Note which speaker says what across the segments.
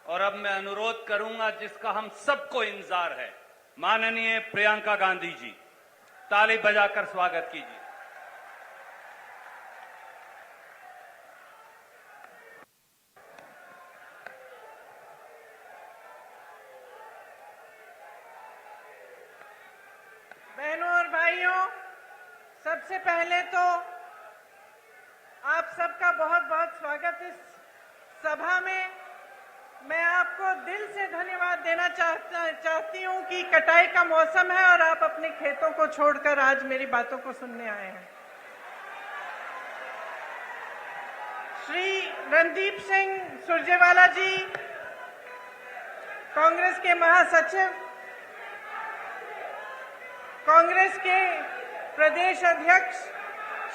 Speaker 1: और अब मैं अनुरोध करूंगा जिसका हम सबको इंतजार है, माननीय प्रियंका गांधी जी, ताली बजाकर स्वागत कीजिए।
Speaker 2: बहनों और भाइयों, सबसे पहले तो आप सबका बहुत बहुत स्वागत इस सभा में। मैं आपको दिल से धन्यवाद देना चाहती हूं कि कटाई का मौसम है और आप अपने खेतों को छोड़कर आज मेरी बातों को सुनने आए हैं। श्री रणदीप सिंह सुरजेवाला जी, कांग्रेस के महासचिव, कांग्रेस के प्रदेश अध्यक्ष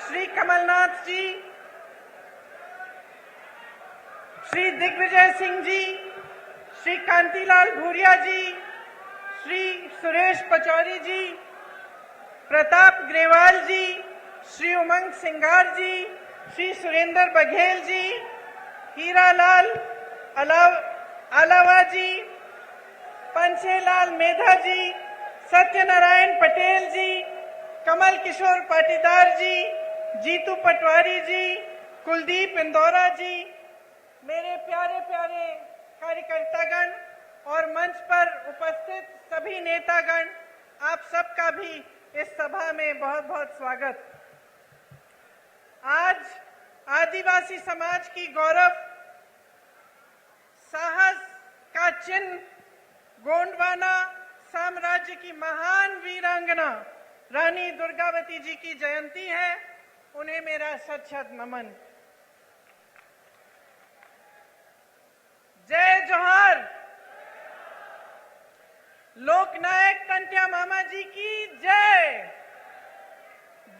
Speaker 2: श्री कमलनाथ जी, श्री दिग्विजय सिंह जी, श्री कांतिलाल भूरिया जी, श्री सुरेश पचौरी जी, प्रताप ग्रेवाल जी, श्री उमंग सिंगार जी, श्री सुरेंद्र बघेल जी, हीरालाल अलावा जी, पंचेलाल मेधा जी, सत्यनारायण पटेल जी, कमल किशोर पाटीदार जी, जीतू पटवारी जी, कुलदीप इंदौरा जी, मेरे प्यारे प्यारे कार्यकर्तागण और मंच पर उपस्थित सभी नेतागण, आप सबका भी इस सभा में बहुत बहुत स्वागत। आज आदिवासी समाज की गौरव, साहस का चिन्ह गोंडवाना साम्राज्य की महान वीरांगना रानी दुर्गावती जी की जयंती है। उन्हें मेरा शत शत नमन। जय जोहार। लोकनायक कंटिया मामा जी की जय।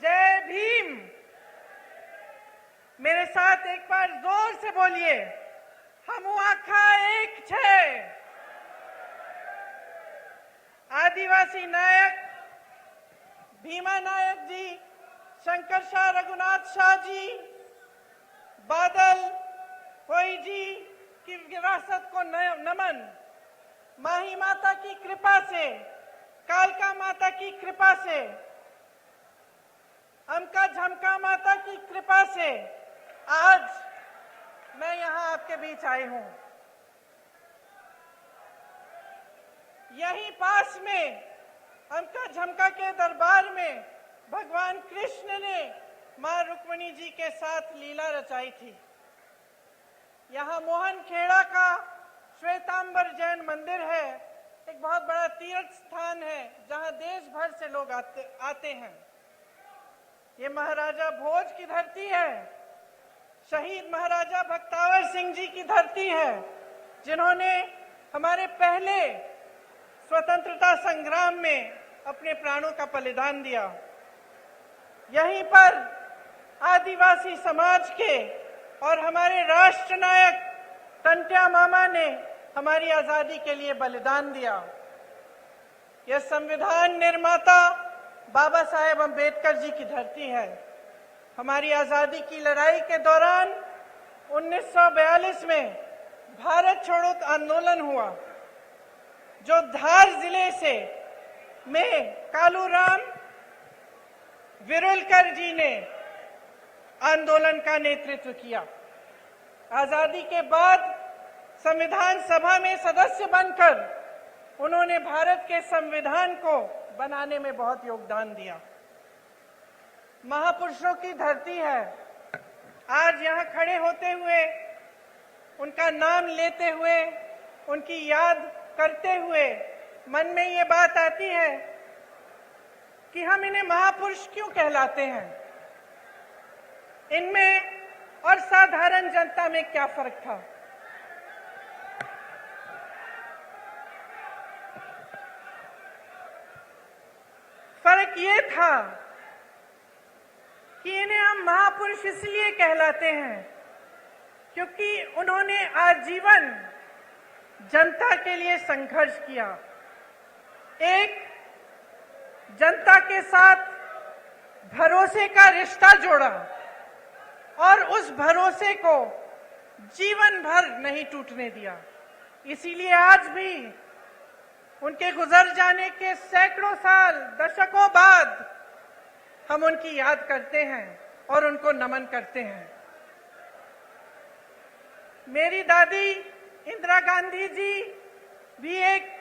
Speaker 2: जय भीम। मेरे साथ एक बार जोर से बोलिए, हमू आखा एक छे। आदिवासी नायक भीमा नायक जी, शंकर शाह रघुनाथ शाह जी, बादल कोई जी की विरासत को नमन। माही माता की कृपा से, कालका माता की कृपा से, अमका झमका माता की कृपा से आज मैं यहां आपके बीच आई हूं। यहीं पास में अमका झमका के दरबार में भगवान कृष्ण ने मां रुक्मिणी जी के साथ लीला रचाई थी। यहाँ मोहन खेड़ा का श्वेतांबर जैन मंदिर है, एक बहुत बड़ा तीर्थ स्थान है जहाँ देश भर से लोग आते हैं। ये महाराजा भोज की धरती है, शहीद महाराजा भक्तावर सिंह जी की धरती है, जिन्होंने हमारे पहले स्वतंत्रता संग्राम में अपने प्राणों का बलिदान दिया। यहीं पर आदिवासी समाज के और हमारे राष्ट्र नायक कंटिया मामा ने हमारी आजादी के लिए बलिदान दिया। यह संविधान निर्माता बाबा साहेब अम्बेडकर जी की धरती है। हमारी आजादी की लड़ाई के दौरान 1942 में भारत छोड़ो आंदोलन हुआ, जो धार जिले से में कालूराम विरुलकर जी ने आंदोलन का नेतृत्व किया। आजादी के बाद संविधान सभा में सदस्य बनकर उन्होंने भारत के संविधान को बनाने में बहुत योगदान दिया। महापुरुषों की धरती है। आज यहाँ खड़े होते हुए, उनका नाम लेते हुए, उनकी याद करते हुए मन में ये बात आती है कि हम इन्हें महापुरुष क्यों कहलाते हैं। इनमें और साधारण जनता में क्या फर्क था? फर्क ये था कि इन्हें हम महापुरुष इसलिए कहलाते हैं क्योंकि उन्होंने आजीवन जनता के लिए संघर्ष किया। एक जनता के साथ भरोसे का रिश्ता जोड़ा और उस भरोसे को जीवन भर नहीं टूटने दिया। इसीलिए आज भी उनके गुजर जाने के सैकड़ों साल, दशकों बाद हम उनकी याद करते हैं और उनको नमन करते हैं। मेरी दादी इंदिरा गांधी जी भी एक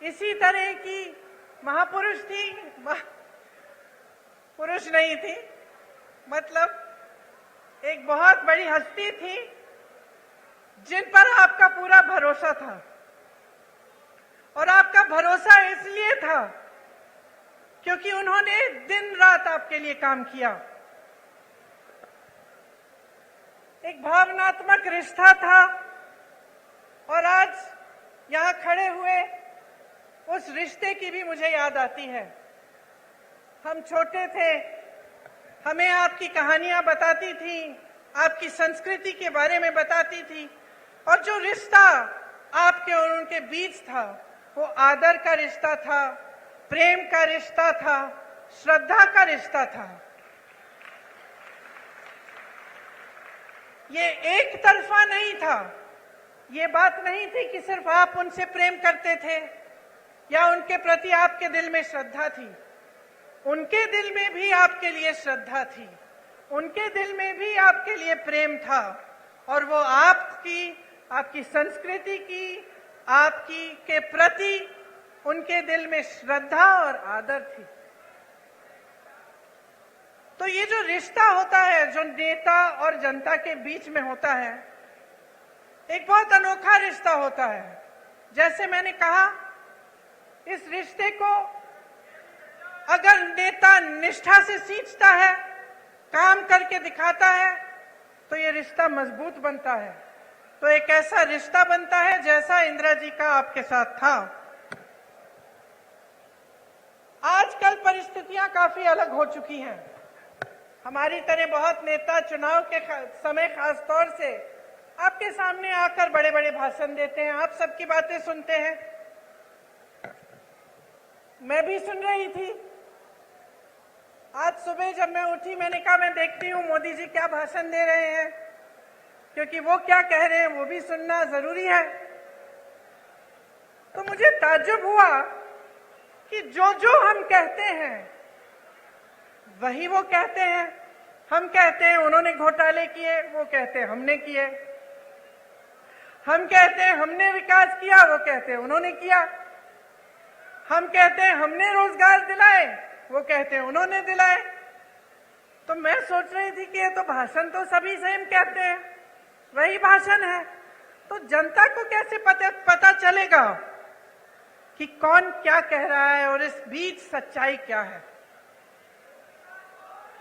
Speaker 2: इसी तरह की महापुरुष थी, पुरुष नहीं थी, मतलब एक बहुत बड़ी हस्ती थी जिन पर आपका पूरा भरोसा था। और आपका भरोसा इसलिए था क्योंकि उन्होंने दिन रात आपके लिए काम किया। एक भावनात्मक रिश्ता था और आज यहां खड़े हुए उस रिश्ते की भी मुझे याद आती है। हम छोटे थे, हमें आपकी कहानियां बताती थी, आपकी संस्कृति के बारे में बताती थी, और जो रिश्ता आपके और उनके बीच था वो आदर का रिश्ता था, प्रेम का रिश्ता था, श्रद्धा का रिश्ता था। ये एक तरफा नहीं था। ये बात नहीं थी कि सिर्फ आप उनसे प्रेम करते थे या उनके प्रति आपके दिल में श्रद्धा थी। उनके दिल में भी आपके लिए श्रद्धा थी, उनके दिल में भी आपके लिए प्रेम था, और वो आपकी संस्कृति की, आपकी के प्रति उनके दिल में श्रद्धा और आदर थी। तो ये जो रिश्ता होता है, जो नेता और जनता के बीच में होता है, एक बहुत अनोखा रिश्ता होता है। जैसे मैंने कहा, इस रिश्ते को अगर नेता निष्ठा से सींचता है, काम करके दिखाता है, तो ये रिश्ता मजबूत बनता है। तो एक ऐसा रिश्ता बनता है जैसा इंदिरा जी का आपके साथ था। आजकल परिस्थितियां काफी अलग हो चुकी हैं। हमारी तरह बहुत नेता चुनाव के समय खास तौर से आपके सामने आकर बड़े बड़े भाषण देते हैं, आप सबकी बातें सुनते हैं। मैं भी सुन रही थी। आज सुबह जब मैं उठी, मैंने कहा मैं देखती हूँ मोदी जी क्या भाषण दे रहे हैं, क्योंकि वो क्या कह रहे हैं वो भी सुनना जरूरी है। तो मुझे ताज्जुब हुआ कि जो जो हम कहते हैं वही वो कहते हैं। हम कहते हैं उन्होंने घोटाले किए, वो कहते हैं हमने किए। हम कहते हैं हमने विकास किया, वो कहते हैं उन्होंने किया। हम कहते हैं हमने रोजगार दिलाए, वो कहते हैं उन्होंने दिलाए। तो मैं सोच रही थी कि ये तो भाषण तो सभी सेम कहते हैं, वही भाषण है। तो जनता को कैसे पता चलेगा कि कौन क्या कह रहा है और इस बीच सच्चाई क्या है?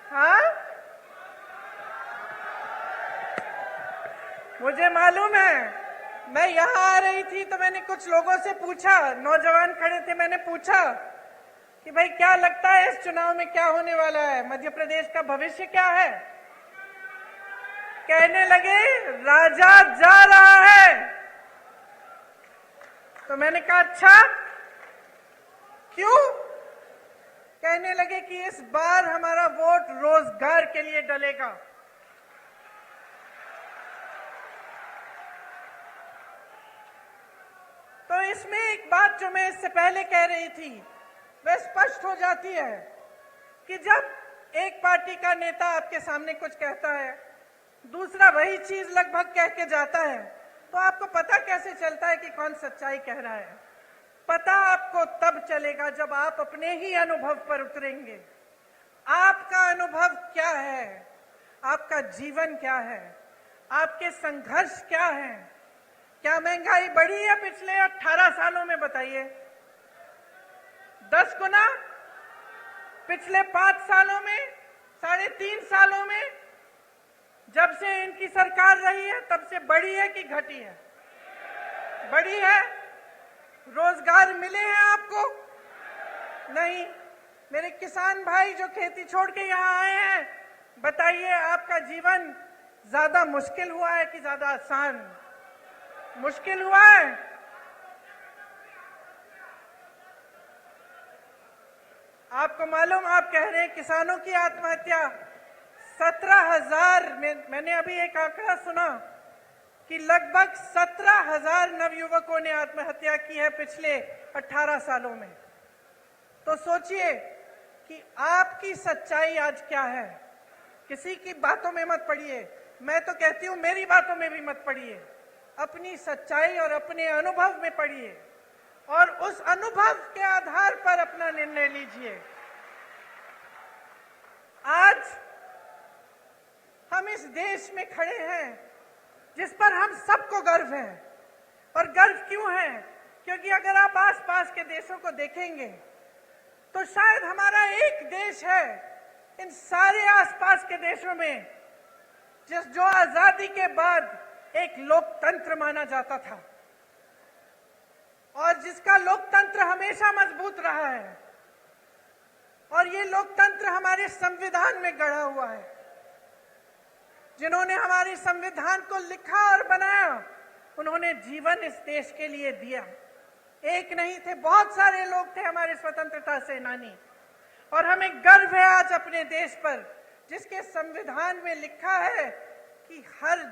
Speaker 2: हाँ, मुझे मालूम है। मैं यहां आ रही थी तो मैंने कुछ लोगों से पूछा, नौजवान खड़े थे, मैंने पूछा कि भाई क्या लगता है इस चुनाव में क्या होने वाला है, मध्य प्रदेश का भविष्य क्या है? कहने लगे राजा जा रहा है। तो मैंने कहा अच्छा, क्यों? कहने लगे कि इस बार हमारा वोट रोजगार के लिए डलेगा। तो इसमें एक बात जो मैं इससे पहले कह रही थी वह स्पष्ट हो जाती है कि जब एक पार्टी का नेता आपके सामने कुछ कहता है, दूसरा वही चीज लगभग कह के जाता है, तो आपको पता कैसे चलता है कि कौन सच्चाई कह रहा है? पता आपको तब चलेगा जब आप अपने ही अनुभव पर उतरेंगे। आपका अनुभव क्या है? आपका जीवन क्या है? आपके संघर्ष क्या है? क्या महंगाई बढ़ी है पिछले 18 सालों में? बताइए। 10 गुना? पिछले 5 सालों में? 3.5 सालों में? जब से इनकी सरकार रही है तब से बढ़ी है कि घटी है? बढ़ी है। रोजगार मिले हैं आपको? नहीं। मेरे किसान भाई जो खेती छोड़ के यहाँ आए हैं, बताइए आपका जीवन ज्यादा मुश्किल हुआ है कि ज्यादा आसान? मुश्किल हुआ है। आपको मालूम, आप कह रहे हैं किसानों की आत्महत्या 17,000 में। मैंने अभी एक आंकड़ा सुना कि लगभग 17,000 नवयुवकों ने आत्महत्या की है पिछले 18 सालों में। तो सोचिए कि आपकी सच्चाई आज क्या है। किसी की बातों में मत पड़िए, मैं तो कहती हूं मेरी बातों में भी मत पड़िए, अपनी सच्चाई और अपने अनुभव में पड़िए और उस अनुभव के आधार पर अपना निर्णय लीजिए। आज हम इस देश में खड़े हैं जिस पर हम सबको गर्व है। और गर्व क्यों है? क्योंकि अगर आप आसपास के देशों को देखेंगे तो शायद हमारा एक देश है इन सारे आसपास के देशों में जो आजादी के बाद एक लोकतंत्र माना जाता था और जिसका लोकतंत्र हमेशा मजबूत रहा है। और ये लोकतंत्र हमारे संविधान में गढ़ा हुआ है। जिन्होंने हमारे संविधान को लिखा और बनाया, उन्होंने जीवन इस देश के लिए दिया। एक नहीं थे, बहुत सारे लोग थे हमारे स्वतंत्रता सेनानी। और हमें गर्व है आज अपने देश पर, जिसके संविधान में लिखा है कि हर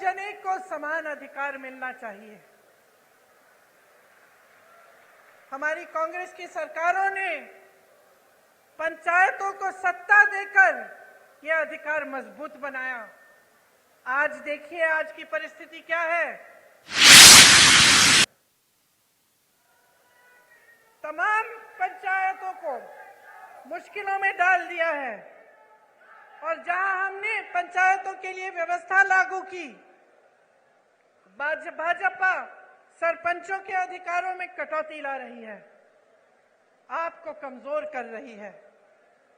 Speaker 2: जने को समान अधिकार मिलना चाहिए। हमारी कांग्रेस की सरकारों ने पंचायतों को सत्ता देकर यह अधिकार मजबूत बनाया। आज देखिए आज की परिस्थिति क्या है। तमाम पंचायतों को मुश्किलों में डाल दिया है। और जहां हमने पंचायतों के लिए व्यवस्था लागू की, भाजपा सरपंचों के अधिकारों में कटौती ला रही है, आपको कमजोर कर रही है।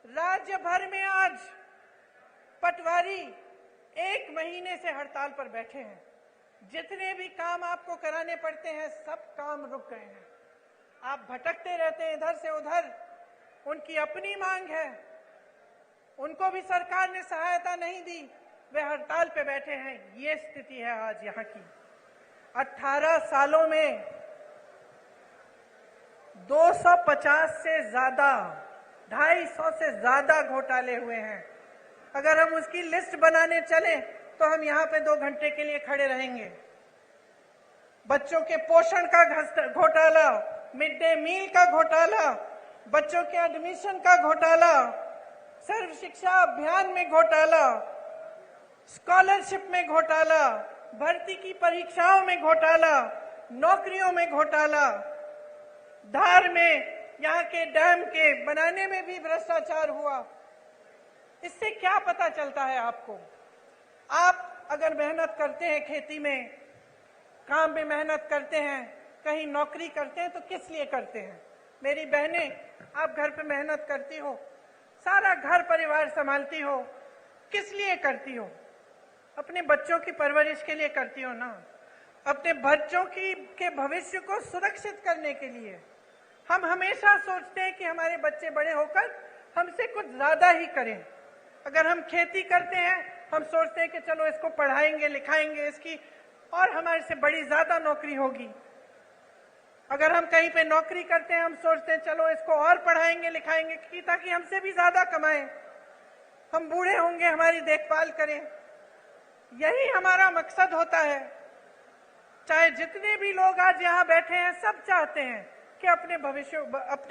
Speaker 2: राज्य भर में आज पटवारी 1 महीने से हड़ताल पर बैठे हैं। जितने भी काम आपको कराने पड़ते हैं सब काम रुक गए हैं। आप भटकते रहते हैं इधर से उधर। उनकी अपनी मांग है, उनको भी सरकार ने सहायता नहीं दी, वे हड़ताल पे बैठे हैं। ये स्थिति है आज यहाँ की। 18 सालों में 250 से ज्यादा, 250 से ज्यादा घोटाले हुए हैं। अगर हम उसकी लिस्ट बनाने चले तो हम यहाँ पे 2 घंटे के लिए खड़े रहेंगे। बच्चों के पोषण का घोटाला, मिड डे मील का घोटाला, बच्चों के एडमिशन का घोटाला, सर्व शिक्षा अभियान में घोटाला, स्कॉलरशिप में घोटाला, भर्ती की परीक्षाओं में घोटाला, नौकरियों में घोटाला, धार में यहाँ के डैम के बनाने में भी भ्रष्टाचार हुआ। इससे क्या पता चलता है आपको? आप अगर मेहनत करते हैं, खेती में काम में मेहनत करते हैं, कहीं नौकरी करते हैं तो किस लिए करते हैं? मेरी बहनें, आप घर पे मेहनत करती हो, सारा घर परिवार संभालती हो, किस लिए करती हो? अपने बच्चों की परवरिश के लिए करती हो ना, अपने बच्चों के भविष्य को सुरक्षित करने के लिए। हम हमेशा सोचते हैं कि हमारे बच्चे बड़े होकर हमसे कुछ ज्यादा ही करें। अगर हम खेती करते हैं, हम सोचते हैं कि चलो इसको पढ़ाएंगे लिखाएंगे, इसकी और हमारे से बड़ी ज्यादा नौकरी होगी। अगर हम कहीं पे नौकरी करते हैं, हम सोचते हैं चलो इसको और पढ़ाएंगे लिखाएंगे कि ताकि हमसे भी ज्यादा कमाएं, हम बूढ़े होंगे हमारी देखभाल करें। यही हमारा मकसद होता है। चाहे जितने भी लोग आज यहाँ बैठे हैं, सब चाहते हैं कि अपने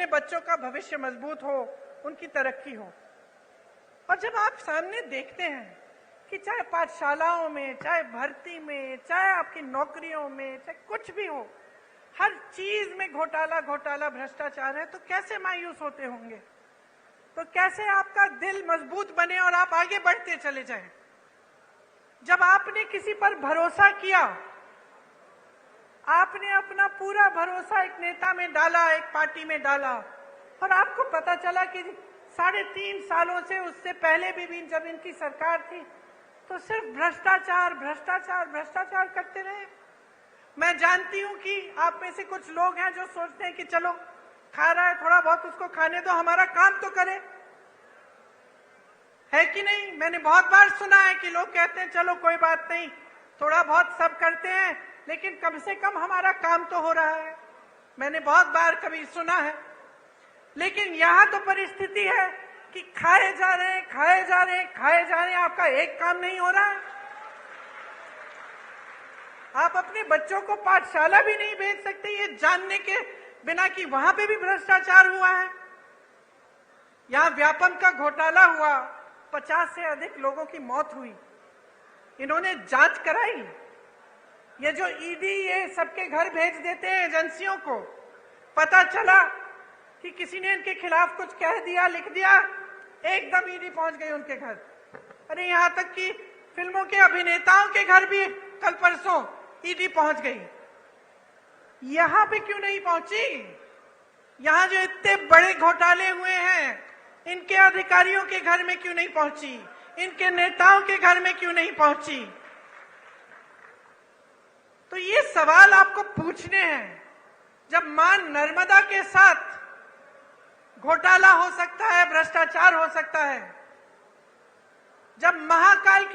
Speaker 2: बच्चों का भविष्य मजबूत हो, उनकी तरक्की हो। और जब आप सामने देखते हैं कि चाहे पाठशालाओं में, चाहे भर्ती में, चाहे आपकी नौकरियों में, चाहे कुछ भी हो, हर चीज में घोटाला भ्रष्टाचार है, तो कैसे मायूस होते होंगे? तो कैसे आपका दिल मजबूत बने और आप आगे बढ़ते चले जाएं? जब आपने किसी पर भरोसा किया, आपने अपना पूरा भरोसा एक नेता में डाला, एक पार्टी में डाला, और आपको पता चला कि 3.5 सालों से, उससे पहले भी जब इनकी सरकार थी, तो सिर्फ भ्रष्टाचार करते रहे। मैं जानती हूं कि आप में से कुछ लोग हैं जो सोचते हैं कि चलो खा रहा है, थोड़ा बहुत उसको खाने दो, हमारा काम तो करे, है कि नहीं? मैंने बहुत बार सुना है कि लोग कहते हैं चलो कोई बात नहीं, थोड़ा बहुत सब करते हैं, लेकिन कम से कम हमारा काम तो हो रहा है। मैंने बहुत बार कभी सुना है। लेकिन यहां तो परिस्थिति है कि खाए जा रहे हैं, आपका एक काम नहीं हो रहा है। आप अपने बच्चों को पाठशाला भी नहीं भेज सकते ये जानने के बिना कि वहां पे भी भ्रष्टाचार हुआ है। यहां व्यापम का घोटाला हुआ, 50 से अधिक लोगों की मौत हुई, इन्होंने जांच कराई। ये जो ईडी ये सबके घर भेज देते हैं एजेंसियों को, पता चला कि किसी ने इनके खिलाफ कुछ कह दिया, लिख दिया, एकदम ईडी पहुंच गई उनके घर। अरे यहां तक कि फिल्मों के अभिनेताओं के घर भी कल परसों ईडी पहुंच गई। यहां पे क्यों नहीं पहुंची? यहां जो इतने बड़े घोटाले हुए हैं, इनके अधिकारियों के घर में क्यों नहीं पहुंची? इनके नेताओं के घर में क्यों नहीं पहुंची? तो ये सवाल आपको पूछने हैं। जब मां नर्मदा के साथ घोटाला हो सकता है, भ्रष्टाचार हो सकता है, जब महाकाल की